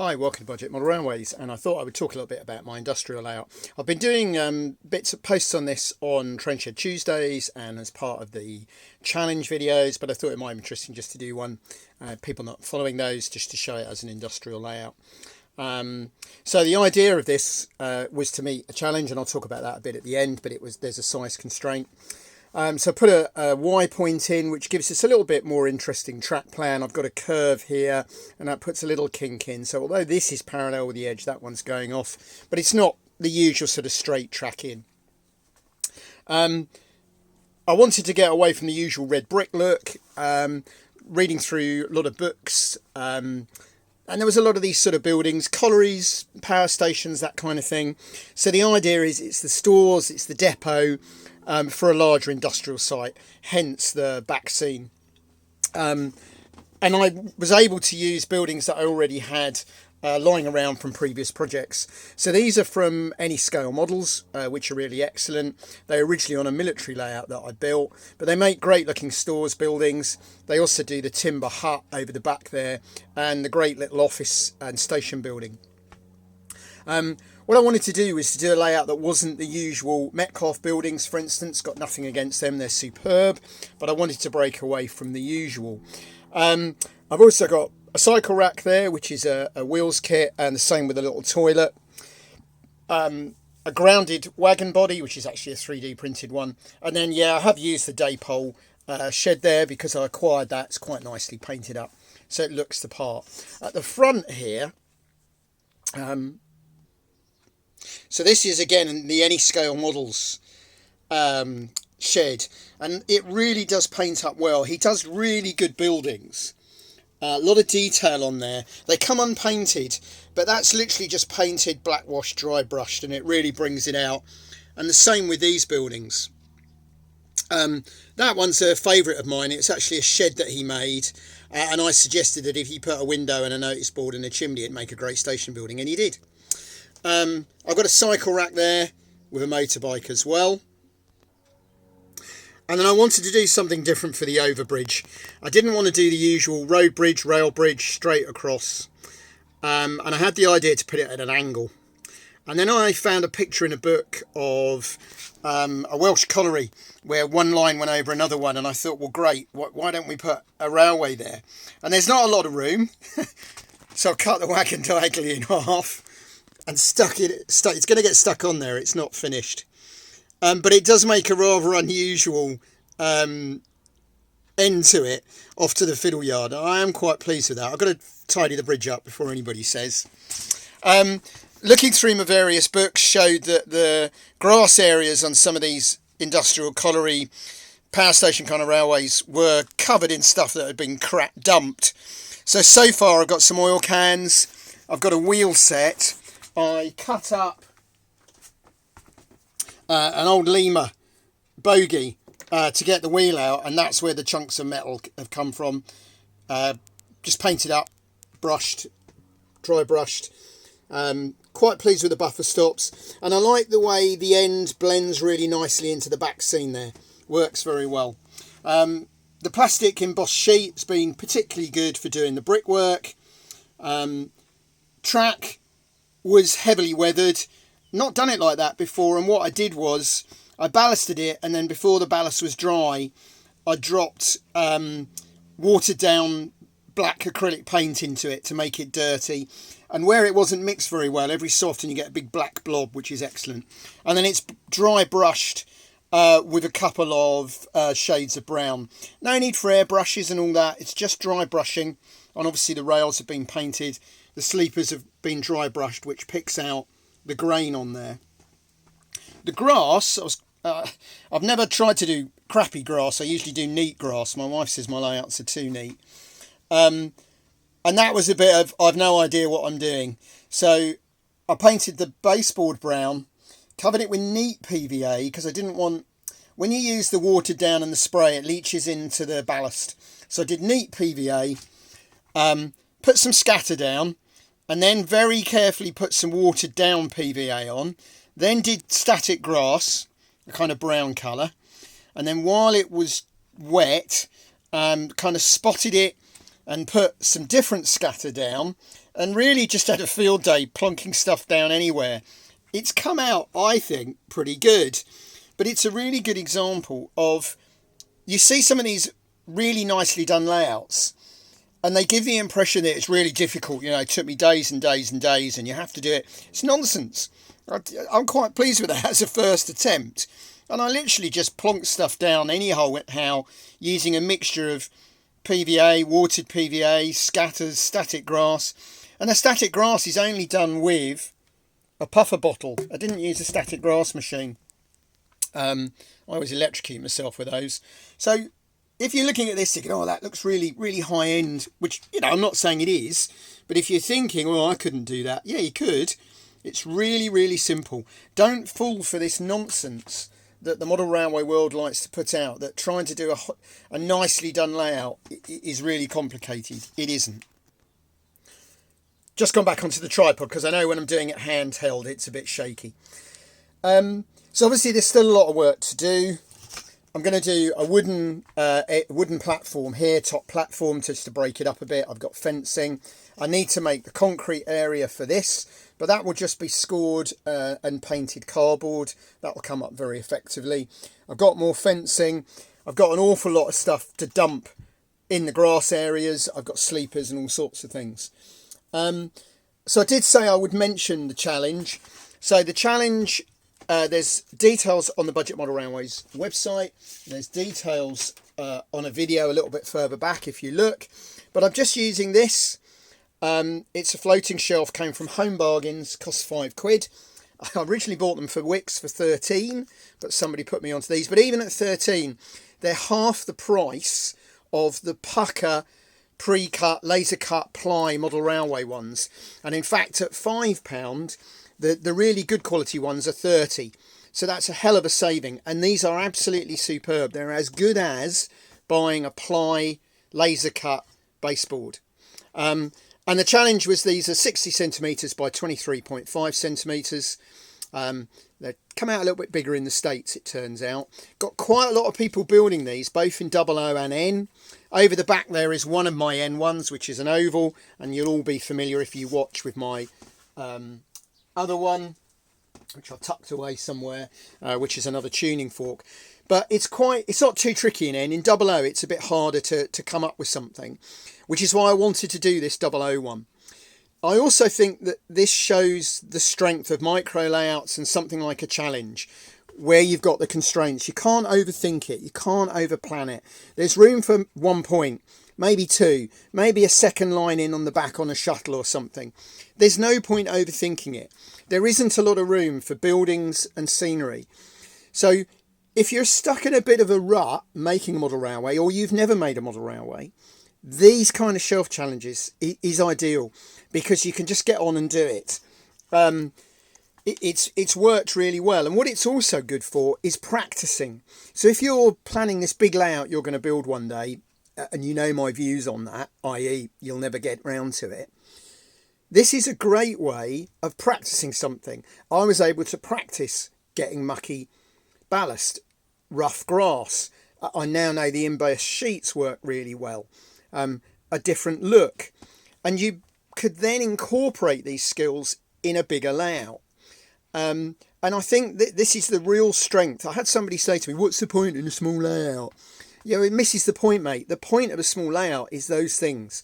Hi, welcome to Budget Model Railways, and I thought I would talk a little bit about my industrial layout. I've been doing bits of posts on this on Trainshed Tuesdays and as part of the challenge videos, but I thought it might be interesting just to do one, people not following those, just to show it as an industrial layout. So the idea of this was to meet a challenge, and I'll talk about that a bit at the end, but there's a size constraint. So I put a Y point in, which gives us a little bit more interesting track plan. I've got a curve here, and that puts a little kink in. So although this is parallel with the edge, that one's going off, but it's not the usual sort of straight track in. I wanted to get away from the usual red brick look, reading through a lot of books, and there was a lot of these sort of buildings, collieries, power stations, that kind of thing. So the idea is it's the stores, it's the depot, for a larger industrial site, hence the back scene. And I was able to use buildings that I already had lying around from previous projects. So these are from Any-Scale Models, which are really excellent. They're originally on a military layout that I built, but they make great looking stores buildings. They also do the timber hut over the back there and the great little office and station building. What I wanted to do was to do a layout that wasn't the usual Metcalfe buildings, for instance. Got nothing against them, they're superb, but I wanted to break away from the usual. I've also got a cycle rack there, which is a wheels kit, and the same with a little toilet. A grounded wagon body, which is actually a 3D printed one. And then, yeah, I have used the Daypole shed there because I acquired that. It's quite nicely painted up, so it looks the part. At the front here, so this is again the Any-Scale Models shed, and it really does paint up well. He does really good buildings. A lot of detail on there. They come unpainted, but that's literally just painted, black washed, dry brushed, and it really brings it out. And the same with these buildings. That one's a favourite of mine. It's actually a shed that he made, and I suggested that if he put a window and a notice board and a chimney, it'd make a great station building, and he did. I've got a cycle rack there with a motorbike as well. And then I wanted to do something different for the overbridge. I didn't want to do the usual road bridge, rail bridge, straight across. And I had the idea to put it at an angle. And then I found a picture in a book of a Welsh colliery where one line went over another one. And I thought, well, great, why don't we put a railway there? And there's not a lot of room. So I cut the wagon diagonally in half and stuck it. It's going to get stuck on there. It's not finished. But it does make a rather unusual end to it, off to the fiddle yard. I am quite pleased with that. I've got to tidy the bridge up before anybody says. Looking through my various books showed that the grass areas on some of these industrial colliery power station kind of railways were covered in stuff that had been dumped. So far I've got some oil cans. I've got a wheel set. I cut up an old Lima bogie to get the wheel out, and that's where the chunks of metal have come from. Just painted up, brushed, dry brushed. Quite pleased with the buffer stops, and I like the way the end blends really nicely into the back scene there. Works very well. The plastic embossed sheet has been particularly good for doing the brickwork. Track was heavily weathered. Not done it like that before, and what I did was I ballasted it, and then before the ballast was dry I dropped watered down black acrylic paint into it to make it dirty, and where it wasn't mixed very well, every so often you get a big black blob, which is excellent. And then it's dry brushed with a couple of shades of brown. No need for airbrushes and all that, it's just dry brushing. And obviously the rails have been painted, the sleepers have been dry brushed, which picks out the grain on there. The grass, I've never tried to do crappy grass. I usually do neat grass. My wife says my layouts are too neat. And that was a bit of, I've no idea what I'm doing. So I painted the baseboard brown, covered it with neat PVA, because I didn't want, when you use the watered down and the spray, it leaches into the ballast. So I did neat PVA, put some scatter down, and then very carefully put some watered down PVA on. Then did static grass, a kind of brown colour. And then while it was wet, kind of spotted it and put some different scatter down, and really just had a field day plonking stuff down anywhere. It's come out, I think, pretty good. But it's a really good example of, you see some of these really nicely done layouts and they give the impression that it's really difficult. It took me days and days and days and you have to do it. It's nonsense. I'm quite pleased with that as a first attempt. And I literally just plonked stuff down anyhow using a mixture of PVA, watered PVA, scatters, static grass. And the static grass is only done with a puffer bottle. I didn't use a static grass machine. I always electrocute myself with those. So if you're looking at this thinking, oh, that looks really, really high end, which, I'm not saying it is, but if you're thinking, well, I couldn't do that. Yeah, you could. It's really, really simple. Don't fall for this nonsense that the model railway world likes to put out, that trying to do a nicely done layout is really complicated. It isn't. Just gone back onto the tripod because I know when I'm doing it handheld, it's a bit shaky. So obviously there's still a lot of work to do. I'm going to do a wooden platform here, top platform, just to break it up a bit. I've got fencing. I need to make the concrete area for this, but that will just be scored and painted cardboard. That will come up very effectively. I've got more fencing. I've got an awful lot of stuff to dump in the grass areas. I've got sleepers and all sorts of things. So I did say I would mention the challenge. So the challenge, there's details on the Budget Model Railways website. There's details on a video a little bit further back if you look. But I'm just using this. It's a floating shelf, came from Home Bargains, cost £5. I originally bought them for Wix for 13, but somebody put me onto these. But even at 13, they're half the price of the Pucker pre-cut, laser cut ply model railway ones. And in fact, at £5, the really good quality ones are 30. So that's a hell of a saving. And these are absolutely superb. They're as good as buying a ply laser cut baseboard. And the challenge was these are 60 centimetres by 23.5 centimetres. They come out a little bit bigger in the States, it turns out. Got quite a lot of people building these, both in 00 and N. Over the back there is one of my N ones, which is an oval, and you'll all be familiar if you watch with my other one, which I've tucked away somewhere, which is another tuning fork. But it's not too tricky in N. In 00, it's a bit harder to come up with something, which is why I wanted to do this 00 one. I also think that this shows the strength of micro layouts and something like a challenge, where you've got the constraints. You can't overthink it. You can't overplan it. There's room for 1 point, maybe 2, maybe a second line in on the back on a shuttle or something. There's no point overthinking it. There isn't a lot of room for buildings and scenery. So if you're stuck in a bit of a rut making a model railway, or you've never made a model railway, these kind of shelf challenges is ideal, because you can just get on and do it. It's worked really well. And what it's also good for is practicing. So if you're planning this big layout you're going to build one day, and you know my views on that, i.e. you'll never get round to it, this is a great way of practicing something. I was able to practice getting mucky ballast, rough grass. I now know the embossed sheets work really well. A different look. And you could then incorporate these skills in a bigger layout. And I think that this is the real strength. I had somebody say to me, what's the point in a small layout? It misses the point, mate. The point of a small layout is those things.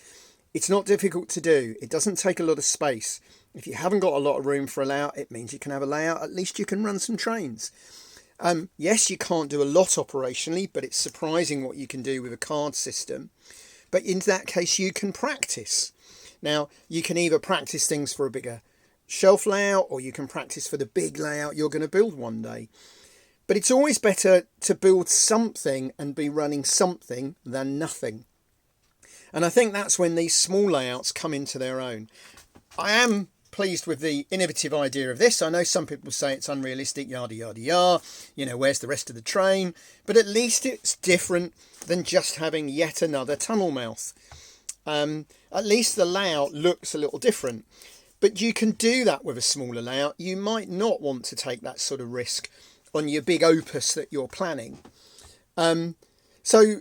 It's not difficult to do. It doesn't take a lot of space. If you haven't got a lot of room for a layout, it means you can have a layout. At least you can run some trains. Yes, you can't do a lot operationally, but it's surprising what you can do with a card system. But in that case, you can practice. Now, you can either practice things for a bigger shelf layout, or you can practice for the big layout you're going to build one day. But it's always better to build something and be running something than nothing. And I think that's when these small layouts come into their own. I am pleased with the innovative idea of this. I know some people say it's unrealistic, yada, yada, yada. Where's the rest of the train? But at least it's different than just having yet another tunnel mouth. At least the layout looks a little different. But you can do that with a smaller layout. You might not want to take that sort of risk on your big opus that you're planning. So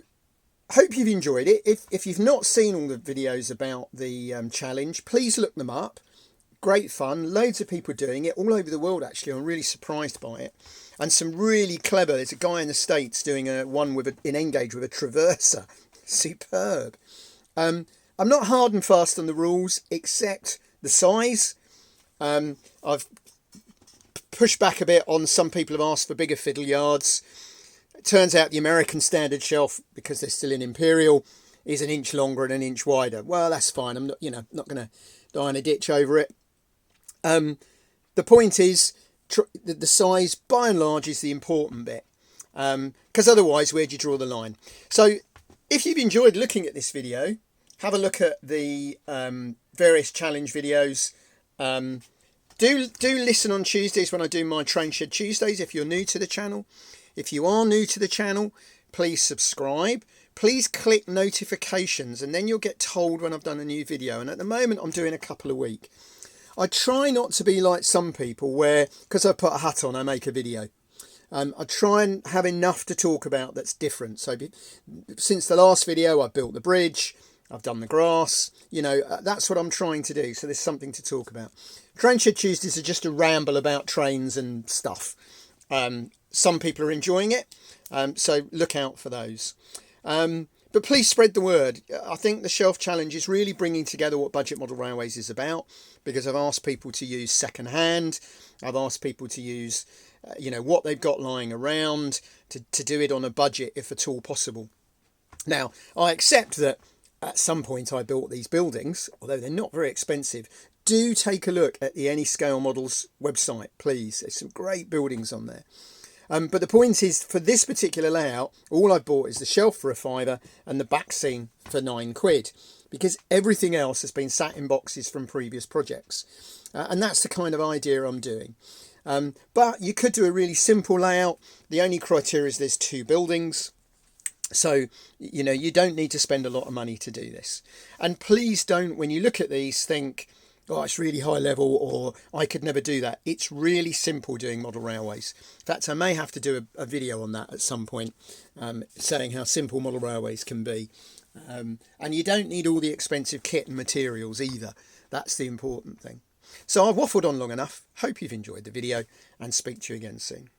hope you've enjoyed it. If you've not seen all the videos about the challenge, please look them up. Great fun, loads of people doing it all over the world. Actually, I'm really surprised by it, and some really clever. There's a guy in the States doing one in N-Gage with a traverser. Superb. I'm not hard and fast on the rules except the size. I've pushed back a bit on some people have asked for bigger fiddle yards. It turns out the American standard shelf, because they're still in Imperial, is an inch longer and an inch wider. Well, that's fine. I'm not, not going to die in a ditch over it. The point is, the size, by and large, is the important bit. Because otherwise, where do you draw the line? So, if you've enjoyed looking at this video, have a look at the various challenge videos. Do listen on Tuesdays when I do my Train Shed Tuesdays if you're new to the channel. If you are new to the channel, please subscribe. Please click notifications and then you'll get told when I've done a new video. And at the moment, I'm doing a couple a week. I try not to be like some people where, because I put a hat on, I make a video. I try and have enough to talk about that's different. So since the last video, I've built the bridge, I've done the grass, that's what I'm trying to do. So there's something to talk about. Train Shed Tuesdays are just a ramble about trains and stuff. Some people are enjoying it, so look out for those. But please spread the word. I think the Shelf Challenge is really bringing together what Budget Model Railways is about, because I've asked people to use second hand. I've asked people to use, what they've got lying around to do it on a budget if at all possible. Now, I accept that at some point I built these buildings, although they're not very expensive. Do take a look at the Any-Scale Models website, please. There's some great buildings on there. But the point is, for this particular layout, all I've bought is the shelf for £5 and the back seam for £9, because everything else has been sat in boxes from previous projects. And that's the kind of idea I'm doing. But you could do a really simple layout. The only criteria is there's 2 buildings. So, you don't need to spend a lot of money to do this. And please don't, when you look at these, think, oh, it's really high level, or I could never do that. It's really simple doing model railways. In fact, I may have to do a video on that at some point, saying how simple model railways can be. And you don't need all the expensive kit and materials either. That's the important thing. So I've waffled on long enough. Hope you've enjoyed the video and speak to you again soon.